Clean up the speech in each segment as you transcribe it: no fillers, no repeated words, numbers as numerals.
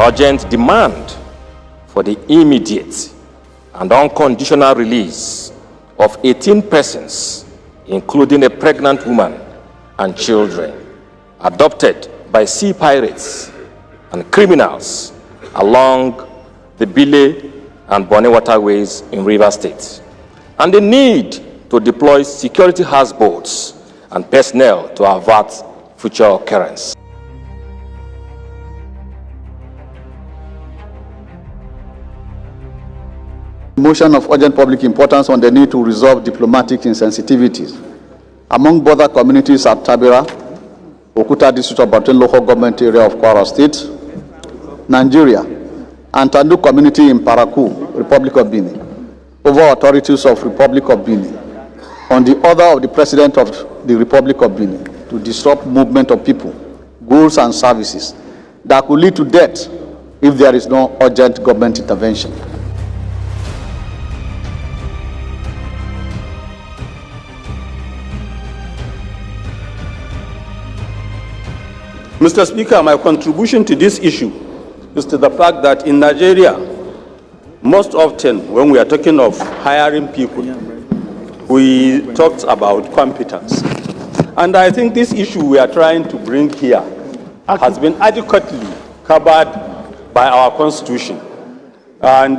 an urgent demand for the immediate and unconditional release of 18 persons, including a pregnant woman and children, adopted by sea pirates and criminals along the Bile and Bonny waterways in Rivers State, and the need to deploy security houseboats and personnel to avert future occurrence. Motion of urgent public importance on the need to resolve diplomatic insensitivities among border communities at Tabira, Okuta District of Baton local government area of Kwara State, Nigeria, and Tandu community in Parakou, Republic of Benin, over authorities of Republic of Benin, on the order of the President of the Republic of Benin, to disrupt movement of people, goods and services that could lead to death if there is no urgent government intervention. Mr. Speaker, my contribution to this issue is to the fact that in Nigeria, most often when we are talking of hiring people, we talked about competence. And I think this issue we are trying to bring here has been adequately covered by our Constitution. And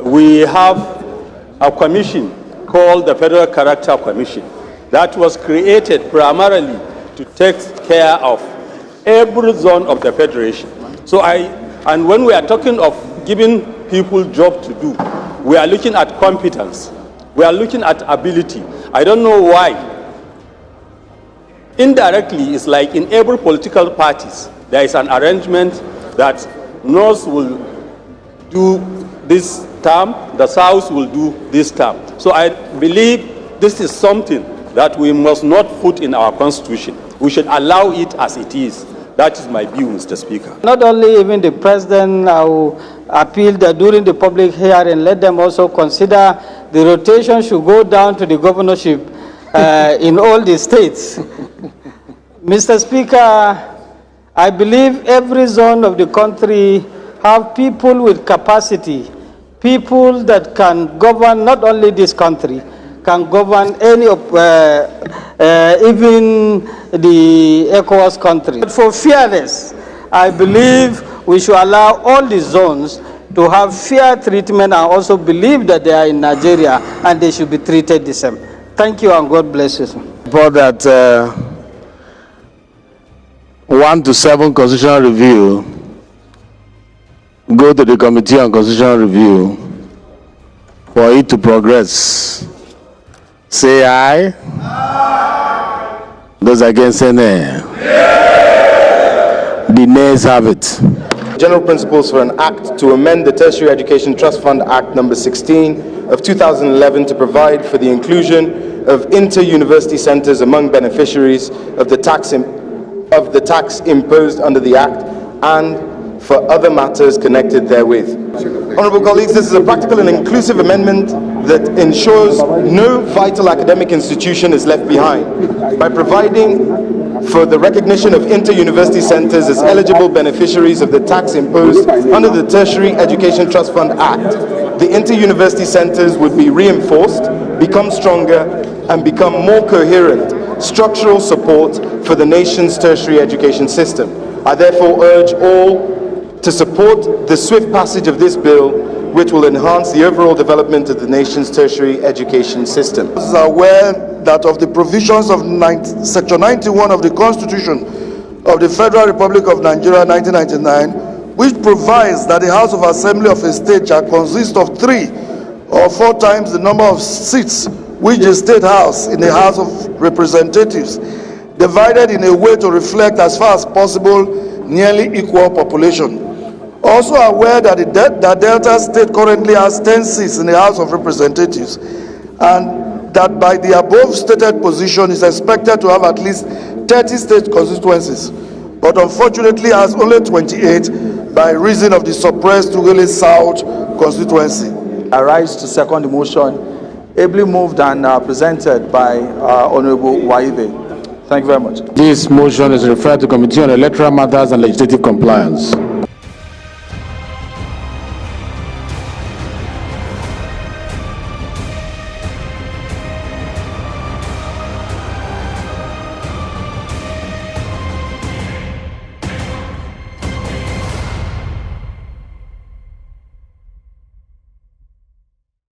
we have a commission called the Federal Character Commission that was created primarily to take care of every zone of the Federation. And when we are talking of giving people job to do, we are looking at competence. We are looking at ability. I don't know why. Indirectly, it's like in every political parties, there is an arrangement that North will do this term, the South will do this term. So I believe this is something that we must not put in our Constitution. We should allow it as it is. That is my view, Mr. Speaker. Not only even the President will appeal that during the public hearing, let them also consider the rotation should go down to the governorship in all the states. Mr. Speaker, I believe every zone of the country have people with capacity, people that can govern not only this country, can govern any of, even the ECOWAS country. But for fairness, I believe we should allow all the zones to have fair treatment and also believe that they are in Nigeria and they should be treated the same. Thank you and God bless you. For that 1 to 7 constitutional review go to the Committee on Constitutional Review for it to progress. Say aye. Aye. Those against say nay. The nays have it. General principles for an act to amend the Tertiary Education Trust Fund Act number 16 of 2011 to provide for the inclusion of inter-university centers among beneficiaries of the tax imposed under the act and for other matters connected therewith. Honourable colleagues, this is a practical and inclusive amendment that ensures no vital academic institution is left behind by providing for the recognition of inter-university centres as eligible beneficiaries of the tax imposed under the Tertiary Education Trust Fund Act. The inter-university centres would be reinforced, become stronger, and become more coherent structural support for the nation's tertiary education system. I therefore urge all to support the swift passage of this bill, which will enhance the overall development of the nation's tertiary education system. I am aware that of the provisions of Section 91 of the Constitution of the Federal Republic of Nigeria 1999, which provides that the House of Assembly of a state shall consist of 3 or 4 times the number of seats which the State House in the House of Representatives, divided in a way to reflect as far as possible nearly equal population. Also aware that the Delta State currently has 10 seats in the House of Representatives, and that by the above stated position is expected to have at least 30 state constituencies, but unfortunately has only 28 by reason of the suppressed Ughelli South constituency. I rise to second the motion, ably moved and presented by Honorable Waive. Thank you very much. This motion is referred to Committee on Electoral Matters and Legislative Compliance.